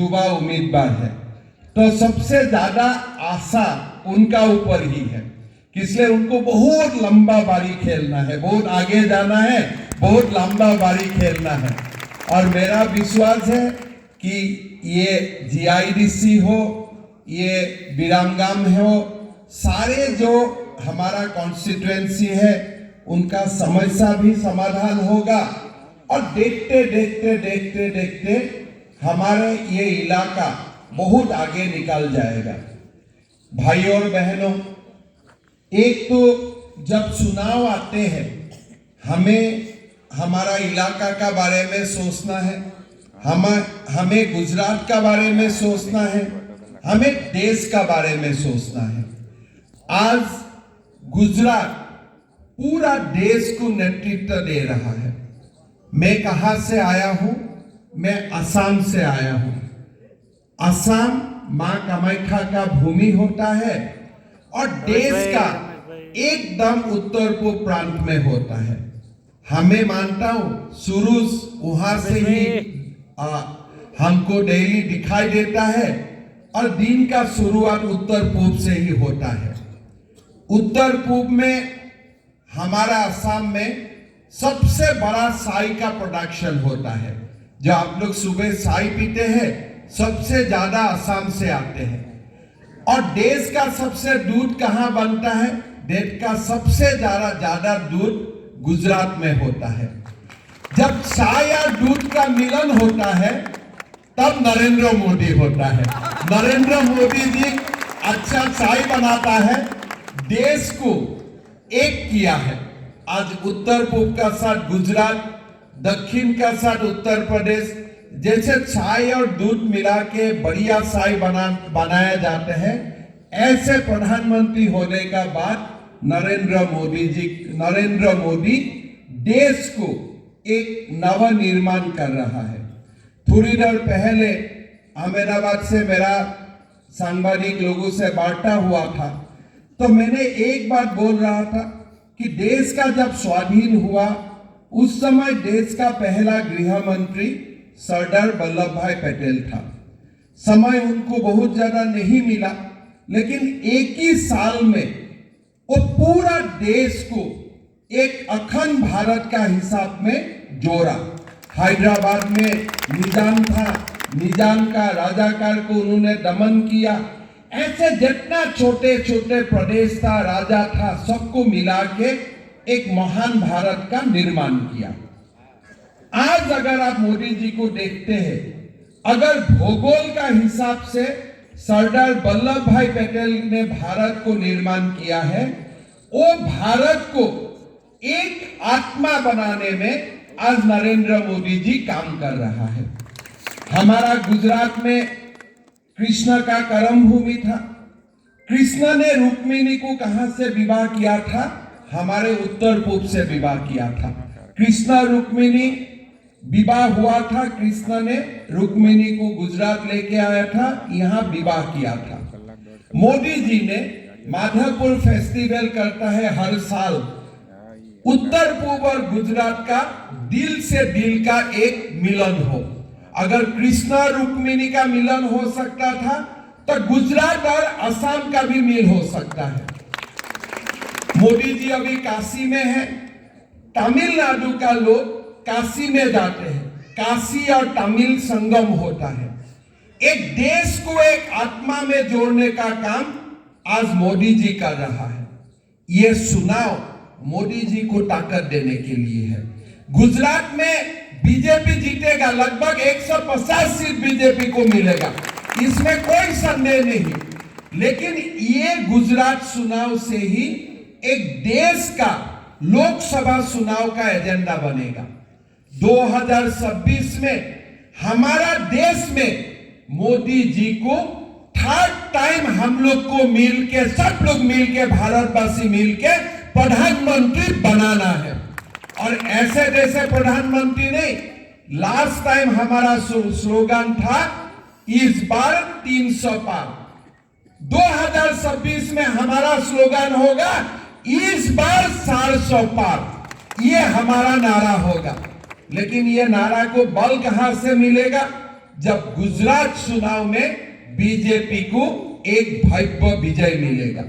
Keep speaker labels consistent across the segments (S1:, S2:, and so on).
S1: युवा उम्मीदवार है, तो सबसे ज्यादा आशा उनका ऊपर ही है, इसलिए उनको बहुत लंबा बारी खेलना है, बहुत आगे जाना है, बहुत लंबा बारी खेलना है। और मेरा विश्वास है कि ये जीआईडीसी हो, ये विरामगाम हो, सारे जो हमारा कॉन्स्टिट्यूएंसी है उनका समस्या भी समाधान होगा। और देखते देखते देखते देखते हमारे ये इलाका बहुत आगे निकल जाएगा। भाइयों और बहनों, एक तो जब चुनाव आते हैं हमें हमारा इलाका का बारे में सोचना है, हमें गुजरात का बारे में सोचना है, हमें देश का बारे में सोचना है। आज गुजरात पूरा देश को नेतृत्व दे रहा है। मैं कहां से आया हूं? मैं असम से आया हूं। असम मां कामाख्या का भूमि होता है और देश का एकदम उत्तर पूर्व प्रांत में होता है। हमें मानता हूं शुरू वहां से ही हमको डेली दिखाई देता है और दिन का शुरुआत उत्तर पूर्व से ही होता है। उत्तर पूर्व में हमारा असम में सबसे बड़ा चाय का प्रोडक्शन होता है। जो आप लोग सुबह चाय पीते हैं सबसे ज्यादा असम से आते हैं। और देश का सबसे दूध कहां बनता है? देश का सबसे ज्यादा दूध गुजरात में होता है। जब चाय और दूध का मिलन होता है तब नरेंद्र मोदी होता है। नरेंद्र मोदी जी अच्छा चाय बनाता है, देश को एक किया है। आज उत्तर पूर्व का साथ गुजरात, दक्षिण का साथ उत्तर प्रदेश, जैसे चाय और दूध मिला के बढ़िया चाय बनाया जाते हैं, ऐसे प्रधानमंत्री होने का बाद नरेंद्र मोदी देश को एक नव निर्माण कर रहा है। थोड़ी देर पहले अहमदाबाद से मेरा सांबादिक लोगों से वार्ता हुआ था, तो मैंने एक बात बोल रहा था कि देश का जब स्वाधीन हुआ उस समय देश का पहला गृह मंत्री सरदार वल्लभ भाई पटेल था। समय उनको बहुत ज्यादा नहीं मिला, लेकिन एक ही साल में वो पूरा देश को एक अखंड भारत का हिसाब में जोड़ा। हैदराबाद में निजाम था, निजाम का राजाकार को उन्होंने दमन किया। ऐसे जितना छोटे छोटे प्रदेश था, राजा था, सबको मिला के एक महान भारत का निर्माण किया। आज अगर आप मोदी जी को देखते हैं, अगर भूगोल का हिसाब से सरदार वल्लभ भाई पटेल ने भारत को निर्माण किया है, वो भारत को एक आत्मा बनाने में आज नरेंद्र मोदी जी काम कर रहा है। हमारा गुजरात में कृष्ण का कर्म भूमि था। कृष्ण ने रुक्मिणी को कहां से विवाह किया था? हमारे उत्तर पूर्व से विवाह किया था। कृष्ण रुक्मिणी विवाह हुआ था, कृष्ण ने रुक्मिणी को गुजरात लेके आया था, यहाँ विवाह किया था। मोदी जी ने माधवपुर फेस्टिवल करता है हर साल। उत्तर पूर्व और गुजरात का दिल से दिल का एक मिलन हो। अगर कृष्ण रुक्मिणी का मिलन हो सकता था तो गुजरात और असम का भी मिल हो सकता है। मोदी जी अभी काशी में है। तमिलनाडु का लोग काशी में जाते हैं, काशी और तमिल संगम होता है। एक देश को एक आत्मा में जोड़ने का काम आज मोदी जी कर रहा है। ये चुनाव मोदी जी को ताकत देने के लिए है। गुजरात में बीजेपी जीतेगा, लगभग 150 सीट बीजेपी को मिलेगा, इसमें कोई संदेह नहीं। लेकिन ये गुजरात चुनाव से ही एक देश का लोकसभा चुनाव का एजेंडा बनेगा। 2026 में हमारा देश में मोदी जी को थर्ड टाइम हम लोग को मिलके, सब लोग मिलके, भारतवासी मिलके प्रधानमंत्री बनाना है। और ऐसे जैसे प्रधानमंत्री नहीं, लास्ट टाइम हमारा स्लोगन था इस बार 300 पार। 2026 में हमारा स्लोगन होगा इस बार 400 पार। ये हमारा नारा होगा। लेकिन ये नारा को बल कहां से मिलेगा? जब गुजरात चुनाव में बीजेपी को एक भव्य विजय मिलेगा।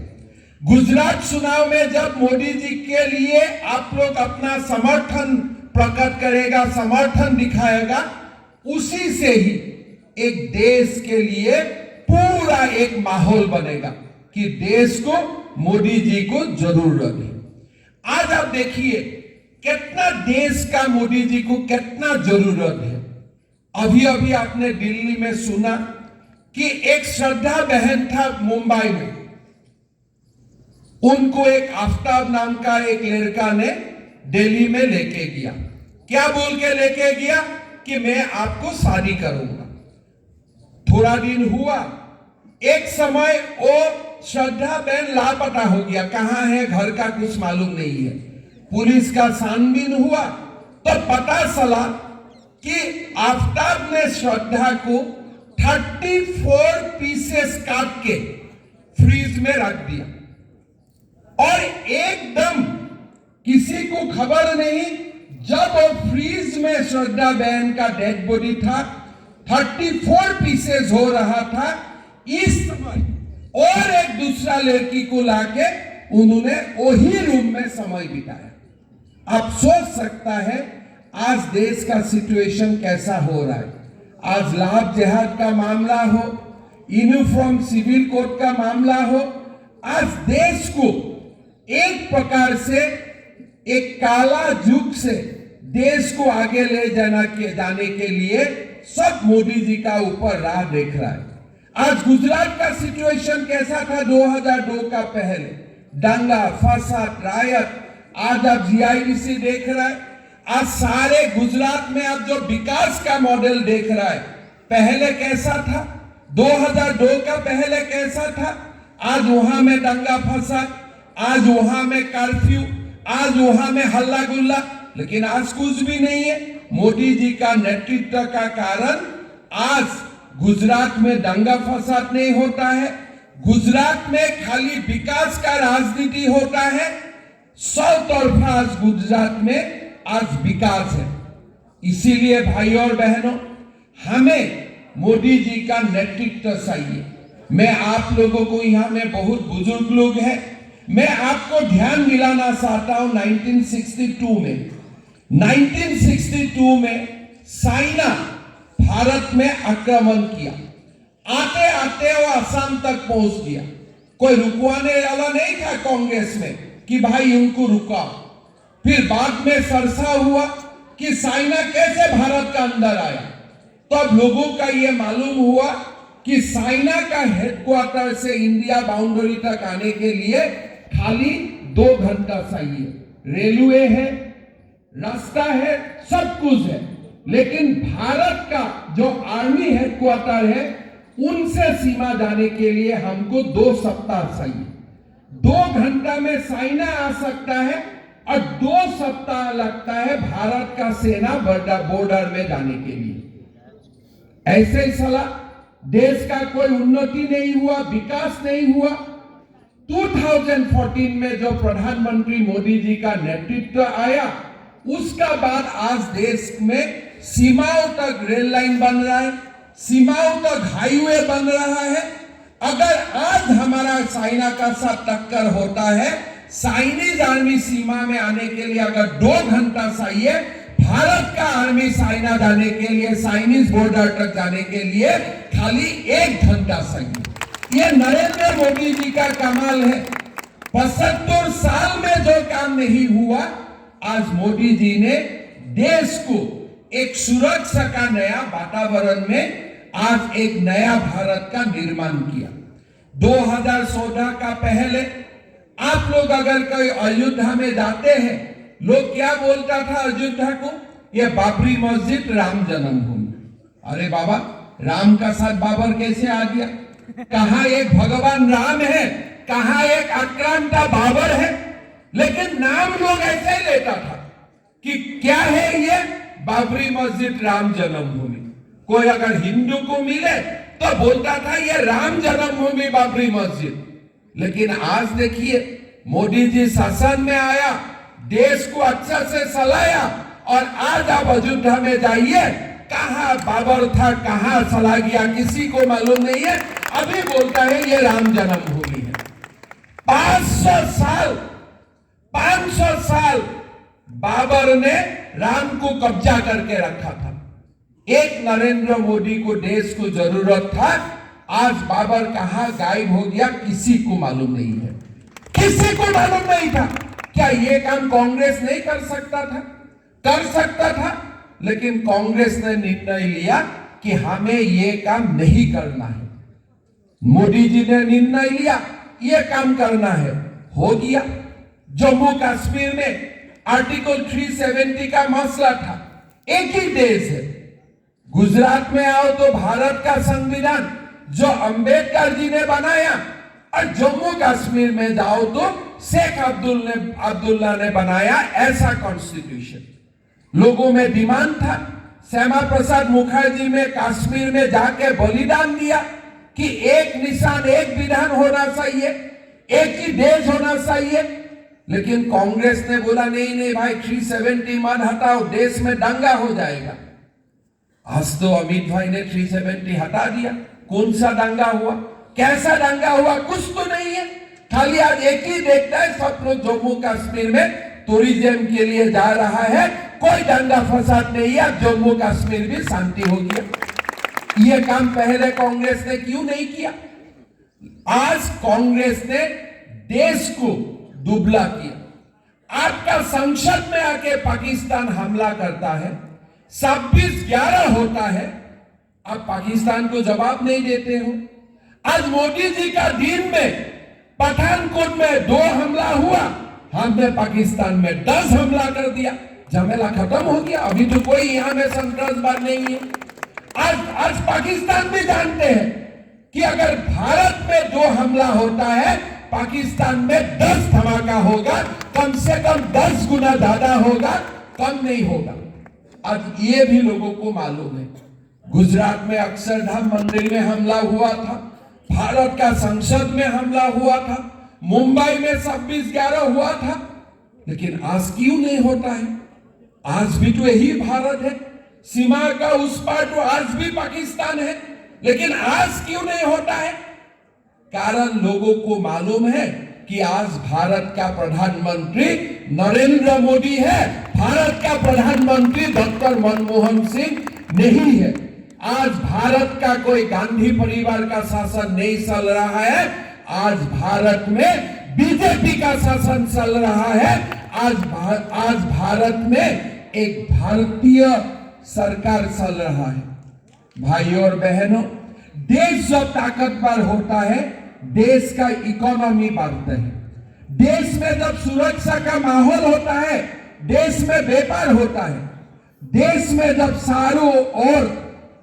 S1: गुजरात चुनाव में जब मोदी जी के लिए आप लोग अपना समर्थन प्रकट करेगा, समर्थन दिखाएगा, उसी से ही एक देश के लिए पूरा एक माहौल बनेगा कि देश को मोदी जी को जरूरत है। आज आप देखिए कितना देश का मोदी जी को कितना जरूरत है। अभी अभी आपने दिल्ली में सुना कि एक श्रद्धा बहन था मुंबई में, उनको एक आफ्ताब नाम का एक लड़का ने दिल्ली में लेके गया। क्या बोल के लेके गया कि मैं आपको शादी करूंगा। थोड़ा दिन हुआ, एक समय वो श्रद्धा बहन लापता हो गया, कहां है घर का कुछ मालूम नहीं है। पुलिस का छानबीन हुआ तो पता चला कि आफ्ताब ने श्रद्धा को 34 पीसेस काट के फ्रीज में रख दिया और एकदम किसी को खबर नहीं। जब वो फ्रीज में श्रद्धा बहन का डेड बॉडी था, 34 पीसेस हो रहा था, इस समय और एक दूसरा लड़की को लाके उन्होंने वही रूम में समय बिताया। आप सोच सकता है आज देश का सिचुएशन कैसा हो रहा है। आज लाभ जिहाद का मामला हो, यूनिफॉर्म सिविल कोड का मामला हो, आज देश को एक प्रकार से एक काला युग से देश को आगे ले जाने के लिए सब मोदी जी का ऊपर राह देख रहा है। आज गुजरात का सिचुएशन कैसा था 2002 का पहले, दंगा फसाद रायत। आज आप जीआईडीसी देख रहा है। आज सारे गुजरात में आप जो विकास का मॉडल देख रहा है, पहले कैसा था, 2002 का पहले कैसा था। आज वहां में दंगा फसाद, आज वहां में कर्फ्यू, आज वहां में हल्ला गुल्ला, लेकिन आज कुछ भी नहीं है। मोदी जी का नेतृत्व का कारण आज गुजरात में दंगा फसाद नहीं होता है। गुजरात में खाली विकास का राजनीति होता है। सब तरफा आज गुजरात में आज विकास है। इसीलिए भाई और बहनों, हमें मोदी जी का नेतृत्व चाहिए। मैं आप लोगों को यहाँ में बहुत बुजुर्ग लोग हैं, मैं आपको ध्यान दिलाना चाहता हूं 1962 में चाइना भारत में आक्रमण किया। आते आते वो असम तक पहुंच गया। कोई रुकवाने वाला नहीं था कांग्रेस में कि भाई उनको रुका। फिर बाद में चर्चा हुआ कि चाइना कैसे भारत का अंदर आया। तो अब लोगों का ये मालूम हुआ कि चाइना का हेडक्वार्टर से इंडिया बाउंड्री तक आने के लिए खाली 2 घंटा चाहिए। रेलवे है, रास्ता है, सब कुछ है, लेकिन भारत का जो आर्मी हेडक्वार्टर है उनसे सीमा जाने के लिए हमको 2 सप्ताह चाहिए। 2 घंटा में चाइना आ सकता है और 2 सप्ताह लगता है भारत का सेना बॉर्डर में जाने के लिए। ऐसे ही सलाह देश का कोई उन्नति नहीं हुआ, विकास नहीं हुआ। 2014 में जो प्रधानमंत्री मोदी जी का नेतृत्व आया, उसका बाद आज देश में सीमाओं तक रेल लाइन बन रहा है, सीमाओं तक हाईवे बन रहा है। अगर आज हमारा चाइना का साथ टक्कर होता है, चाइनीज आर्मी सीमा में आने के लिए अगर 2 घंटा चाहिए, भारत का आर्मी चाइना जाने के लिए, चाइनीज बॉर्डर तक जाने के लिए खाली 1 घंटा चाहिए। ये नरेंद्र मोदी जी का कमाल है। 75 साल में जो काम नहीं हुआ, आज मोदी जी ने देश को एक सुरक्षा का नया वातावरण में आज एक नया भारत का निर्माण किया। 2014 का पहले आप लोग अगर कोई अयोध्या में जाते हैं, लोग क्या बोलता था अयोध्या को, ये बाबरी मस्जिद राम जन्मभूमि। अरे बाबा, राम का साथ बाबर कैसे आ गया? कहां एक भगवान राम है, कहां एक आक्रांता बाबर है। लेकिन नाम लोग ऐसे ही लेता था कि क्या है ये बाबरी मस्जिद राम जन्मभूमि। कोई अगर हिंदू को मिले तो बोलता था ये राम जन्मभूमि बाबरी मस्जिद। लेकिन आज देखिए, मोदी जी शासन में आया, देश को अच्छा से चलाया और आज आप अयोध्या में जाइए, कहां बाबर था, कहां चला गया, किसी को मालूम नहीं है। अभी बोलता है ये राम जन्मभूमि है। 500 साल बाबर ने राम को कब्जा करके रखा था। एक नरेंद्र मोदी को देश को जरूरत था। आज बाबर कहां गायब हो गया, किसी को मालूम नहीं है, किसी को मालूम नहीं था। क्या ये काम कांग्रेस नहीं कर सकता था? कर सकता था, लेकिन कांग्रेस ने निर्णय लिया कि हमें ये काम नहीं करना है। मोदी जी ने निर्णय लिया ये काम करना है, हो गया। जम्मू कश्मीर में आर्टिकल 370 का मसला था। एक ही देश है। गुजरात में आओ तो भारत का संविधान जो अंबेडकर जी ने बनाया, और जम्मू कश्मीर में जाओ तो शेख अब्दुल्ला ने बनाया ऐसा कॉन्स्टिट्यूशन। लोगों में डिमांड था। श्यामा प्रसाद मुखर्जी में कश्मीर में जाके बलिदान दिया कि एक निशान, एक विधान होना चाहिए, एक ही देश होना चाहिए। लेकिन कांग्रेस ने बोला नहीं नहीं भाई, 370 मत हटाओ, देश में दंगा हो जाएगा। आज तो अमित भाई ने 370 हटा दिया। कौन सा दंगा हुआ, कैसा दंगा हुआ, कुछ तो नहीं है। खाली आज एक ही देखता है, सब लोग जम्मू कश्मीर में टूरिज्म के लिए जा रहा है, कोई दंगा फसाद नहीं है, जम्मू कश्मीर भी शांति हो गया। ये काम पहले कांग्रेस ने क्यों नहीं किया? आज कांग्रेस ने देश को दुबला किया। आपका संसद में आके पाकिस्तान हमला करता है, 26/11 होता है, आप पाकिस्तान को जवाब नहीं देते हो। आज मोदी जी का दिन में पठानकोट में 2 हमला हुआ, हमने पाकिस्तान में 10 हमला कर दिया, झमेला खत्म हो गया। अभी तो कोई यहां में संतरासवाद नहीं है। आज पाकिस्तान भी जानते हैं कि अगर भारत में 2 हमला होता है, पाकिस्तान में 10 धमाका होगा, कम से कम 10 गुना ज्यादा होगा, कम नहीं होगा। आज ये भी लोगों को मालूम है। गुजरात में अक्षरधाम मंदिर में हमला हुआ था, भारत का संसद में हमला हुआ था, मुंबई में 26/11 हुआ था, लेकिन आज क्यों नहीं होता है? आज भी तो यही भारत है, सीमा का उस पार तो आज भी पाकिस्तान है, लेकिन आज क्यों नहीं होता है? कारण लोगों को मालूम है कि आज भारत का प्रधानमंत्री नरेंद्र मोदी है, भारत का प्रधानमंत्री डॉक्टर मनमोहन सिंह नहीं है। आज भारत का कोई गांधी परिवार का शासन नहीं चल रहा है, आज भारत में बीजेपी का शासन चल रहा है। आज भारत में एक भारतीय सरकार चल रहा है। भाइयों और बहनों, देश जब ताकतवर होता है, देश का इकोनॉमी बढ़ता है। देश में जब सुरक्षा का माहौल होता है, देश में व्यापार होता है, देश में जब चारों ओर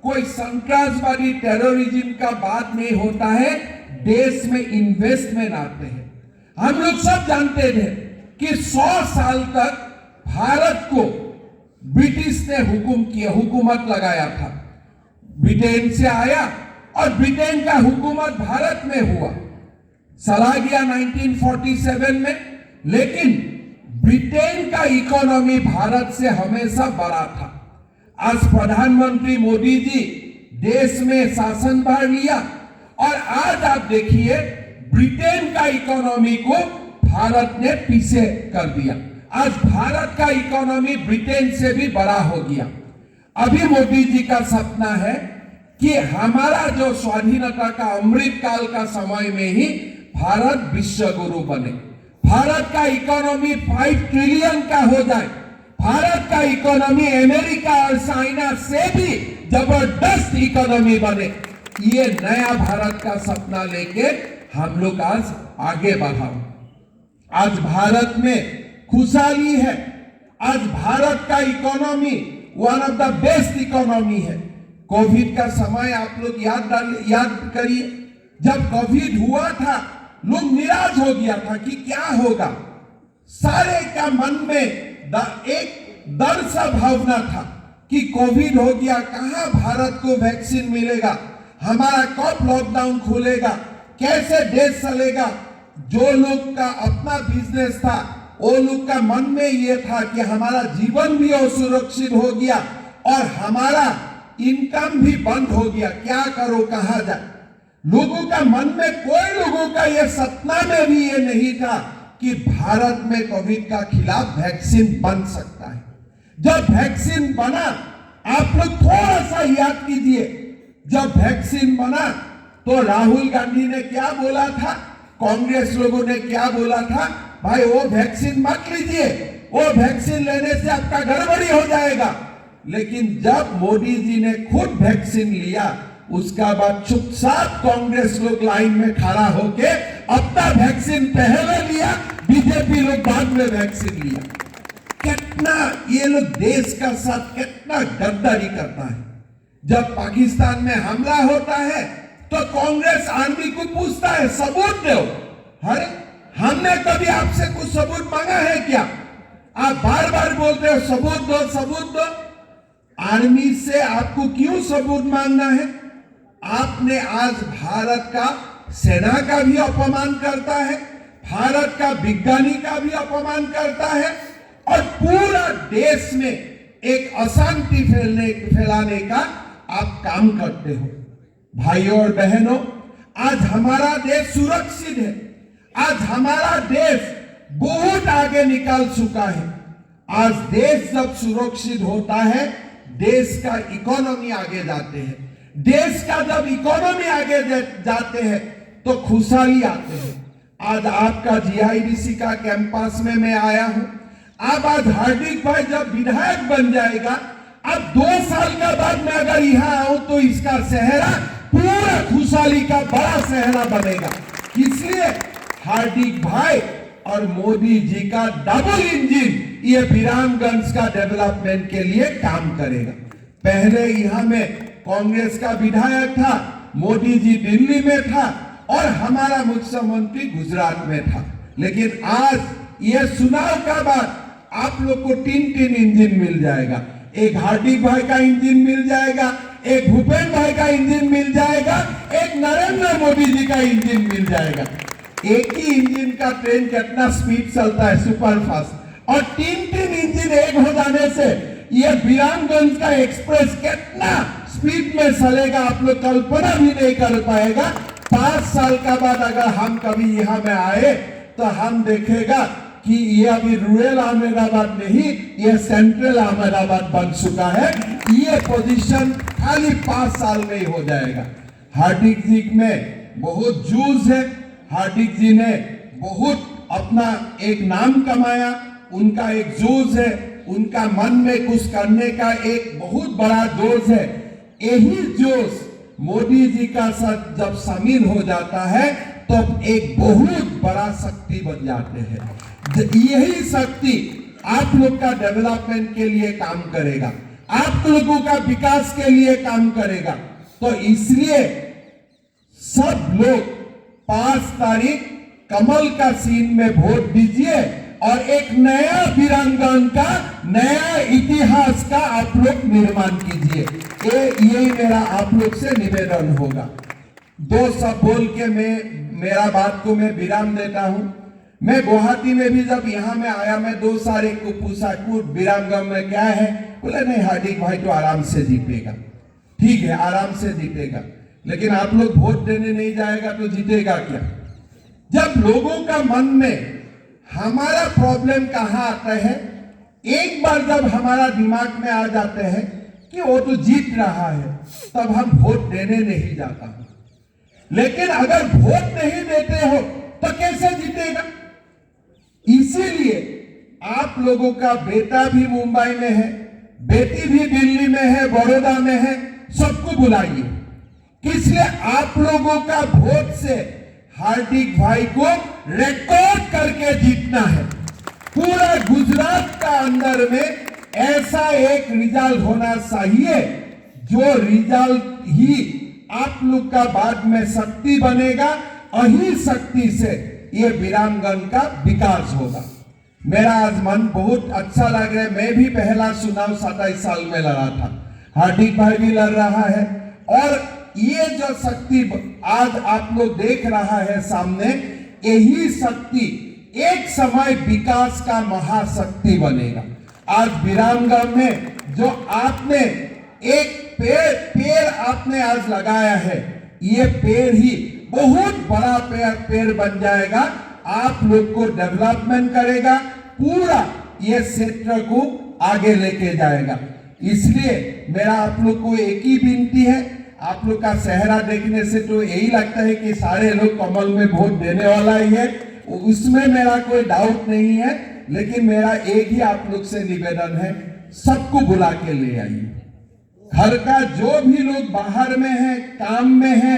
S1: कोई संतरासवादी टेररिज्म का बात नहीं होता है, देश में इन्वेस्टमेंट आते हैं। हम लोग सब जानते थे कि 100 साल तक भारत को ब्रिटिश ने हुकूमत लगाया था। ब्रिटेन से आया और ब्रिटेन का हुकूमत भारत में हुआ, चला गया 1947 में, लेकिन ब्रिटेन का इकोनॉमी भारत से हमेशा बड़ा था। आज प्रधानमंत्री मोदी जी देश में शासन भार लिया और आज आप देखिए ब्रिटेन का इकोनॉमी को भारत ने पीछे कर दिया। आज भारत का इकोनॉमी ब्रिटेन से भी बड़ा हो गया। अभी मोदी जी का सपना है कि हमारा जो स्वाधीनता का अमृत काल का समय में ही भारत विश्व गुरु बने, भारत का इकोनॉमी 5 ट्रिलियन का हो जाए, भारत का इकोनॉमी अमेरिका और चाइना से भी जबरदस्त इकोनॉमी बने। ये नया भारत का सपना लेके हम लोग आज आगे बढ़ा। आज भारत में खुशहाली है। आज भारत का economy one of the best economy है। कोविड का समय आप लोग याद करिए, जब कोविड हुआ था लोग निराश हो गया था कि क्या होगा। सारे का मन में एक डर सा भावना था कि कोविड हो गया, कहां भारत को वैक्सीन मिलेगा, हमारा कब लॉकडाउन खुलेगा, कैसे देश चलेगा। जो लोग का अपना बिजनेस था, वो लोग का मन में ये था कि हमारा जीवन भी असुरक्षित हो गया और हमारा इनकम भी बंद हो गया, क्या करो कहा जाए। लोगों का मन में, कोई लोगों का यह सपना में भी ये नहीं था कि भारत में कोविड का खिलाफ वैक्सीन बन सकता है। जब वैक्सीन बना, आप लोग थोड़ा सा याद कीजिए, जब वैक्सीन बना तो राहुल गांधी ने क्या बोला था, कांग्रेस लोगों ने क्या बोला था, भाई वो वैक्सीन मत लीजिए, वो वैक्सीन लेने से आपका गड़बड़ी हो जाएगा। लेकिन जब मोदी जी ने खुद वैक्सीन लिया, उसका बाद चुपचाप कांग्रेस लोग लाइन में खड़ा होके अपना वैक्सीन पहले लिया, बीजेपी लोग बाद में वैक्सीन लिया। कितना ये लोग देश का साथ कितना गद्दारी करता है। जब पाकिस्तान में हमला होता है तो कांग्रेस आर्मी को पूछता है सबूत दो। अरे हमने कभी आपसे कुछ सबूत मांगा है क्या? आप बार बार बोलते हो सबूत दो सबूत दो। आर्मी से आपको क्यों सबूत मांगना है? आपने आज भारत का सेना का भी अपमान करता है, भारत का विज्ञानी का भी अपमान करता है और पूरा देश में एक अशांति फैलाने का आप काम करते हो। भाइयों और बहनों, आज हमारा देश सुरक्षित है, आज हमारा देश बहुत आगे निकल चुका है। आज देश जब सुरक्षित होता है, देश का इकोनॉमी आगे जाते हैं। देश का जब इकोनॉमी आगे जाते हैं तो खुशहाली आते हैं। आज आपका जीआईडीसी का कैंपस में मैं आया हूं। अब आज हार्दिक भाई जब विधायक बन जाएगा, अब 2 साल के बाद मैं अगर यहाँ आऊं तो इसका चेहरा पूरा खुशहाली का बड़ा चेहरा बनेगा। इसलिए हार्दिक भाई और मोदी जी का डबल इंजन ये विरामगंज का डेवलपमेंट के लिए काम करेगा। पहले यहाँ में कांग्रेस का विधायक था, मोदी जी दिल्ली में था और हमारा मुख्यमंत्री गुजरात में था। लेकिन आज ये चुनाव का बाद आप लोग को 3 इंजन मिल जाएगा। एक हार्दिक भाई का इंजन मिल जाएगा, एक भूपेंद्र भाई का इंजन मिल जाएगा, एक नरेंद्र मोदी जी का इंजन मिल जाएगा। एक ही इंजन का ट्रेन कितना स्पीड चलता है, सुपर फास्ट, और 3 इंजन एक हो जाने से ये विरामगंज का एक्सप्रेस कितना स्पीड में चलेगा आप लोग कल्पना भी नहीं कर पाएगा। 5 साल का बाद अगर हम कभी यहाँ में आए तो हम देखेगा कि ये अभी रूरल अहमदाबाद नहीं, ये सेंट्रल अहमदाबाद बन चुका है। ये पोजीशन खाली 5 साल में ही हो जाएगा। हार्दिक जी में बहुत जूझ है, हार्दिक जी ने बहुत अपना एक नाम कमाया, उनका एक जोश है, उनका मन में कुछ करने का एक बहुत बड़ा जोश है। यही जोश मोदी जी का साथ जब शामिल हो जाता है तो एक बहुत बड़ा शक्ति बन जाते हैं। यही शक्ति आप लोग का डेवलपमेंट के लिए काम करेगा, आप लोगों का विकास के लिए काम करेगा। तो इसलिए सब लोग 5 तारीख कमल का सीन में वोट दीजिए और एक नया वीरांगन का नया इतिहास का आप लोग निर्माण कीजिए। यही मेरा आप लोग से निवेदन होगा। 2 सब बोल के मेरा बात को मैं विराम देता हूं। मैं गुवाहाटी में भी जब यहाँ में आया, मैं 2 साल को पूछा वीरांगन में क्या है, बोले नहीं हार्दिक भाई तो आराम से जीतेगा। ठीक है, आराम से जीतेगा, लेकिन आप लोग वोट देने नहीं जाएगा तो जीतेगा क्या? जब लोगों का मन में हमारा प्रॉब्लम कहाँ आता है, एक बार जब हमारा दिमाग में आ जाते हैं कि वो तो जीत रहा है, तब हम वोट देने नहीं जाता हूं। लेकिन अगर वोट नहीं देते हो तो कैसे जीतेगा? इसीलिए आप लोगों का बेटा भी मुंबई में है, बेटी भी दिल्ली में है, बड़ौदा में है, सबको बुलाइए। इसलिए आप लोगों का वोट से हार्दिक भाई को रिकॉर्ड करके जीतना है। पूरा गुजरात का अंदर में ऐसा एक रिजल्ट होना चाहिए जो रिजल्ट ही आप लोग का बाद में शक्ति बनेगा, यही शक्ति से ये विरामगंज का विकास होगा। मेरा आज मन बहुत अच्छा लग रहा है। मैं भी पहला चुनाव 27 साल में लड़ा था, हार्दिक भाई भी लड़ रहा है, और ये जो शक्ति आज आप लोग देख रहा है सामने, यही शक्ति एक समय विकास का महाशक्ति बनेगा। आज विरामगंज में जो आपने एक पेड़ आपने आज लगाया है, ये पेड़ ही बहुत बड़ा पेड़ बन जाएगा, आप लोग को डेवलपमेंट करेगा, पूरा ये क्षेत्र को आगे लेके जाएगा। इसलिए मेरा आप लोग को एक ही विनती है, आप लोग का चेहरा देखने से तो यही लगता है कि सारे लोग कमल में वोट देने वाला ही है, उसमें मेरा कोई डाउट नहीं है। लेकिन मेरा एक ही आप लोग से निवेदन है, सबको बुला के ले आइए। घर का जो भी लोग बाहर में है, काम में है,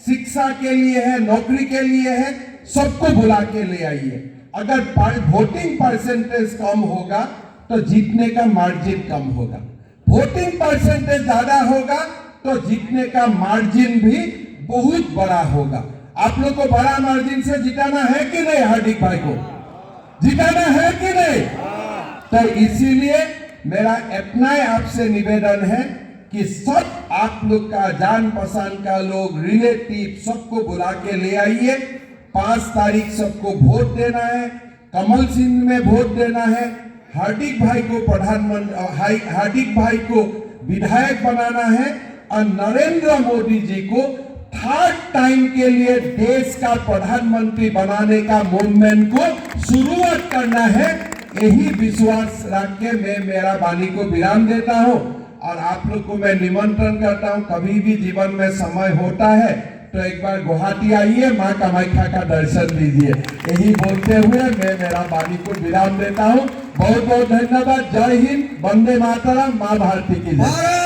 S1: शिक्षा के लिए है, नौकरी के लिए है, सबको बुला के ले आइए। अगर वोटिंग परसेंटेज कम होगा तो जीतने का मार्जिन कम होगा, वोटिंग परसेंटेज ज्यादा होगा तो जीतने का मार्जिन भी बहुत बड़ा होगा। आप लोग को बड़ा मार्जिन से जिताना है कि नहीं? हार्दिक भाई को जिताना है कि नहीं? तो इसीलिए मेरा अपना आपसे निवेदन है कि सब आप लोग का जान पहचान का लोग, रिलेटिव, सबको बुला के ले आइए। 5 तारीख सबको वोट देना है, कमल सिंह में वोट देना है, हार्दिक भाई को प्रधानमंत्री, हार्दिक भाई को विधायक बनाना है और नरेंद्र मोदी जी को 3rd टाइम के लिए देश का प्रधानमंत्री बनाने का मूवमेंट को शुरुआत करना है। यही विश्वास रख के मैं मेरा वाणी को विराम देता हूं और आप लोग को मैं निमंत्रण करता हूं, कभी भी जीवन में समय होता है तो एक बार गुवाहाटी आइए, माँ कामाख्या का दर्शन दीजिए। यही बोलते हुए मैं मेरा वाणी को विराम देता हूं। बहुत बहुत धन्यवाद। जय हिंद, वंदे मातरम, माँ भारती की जय।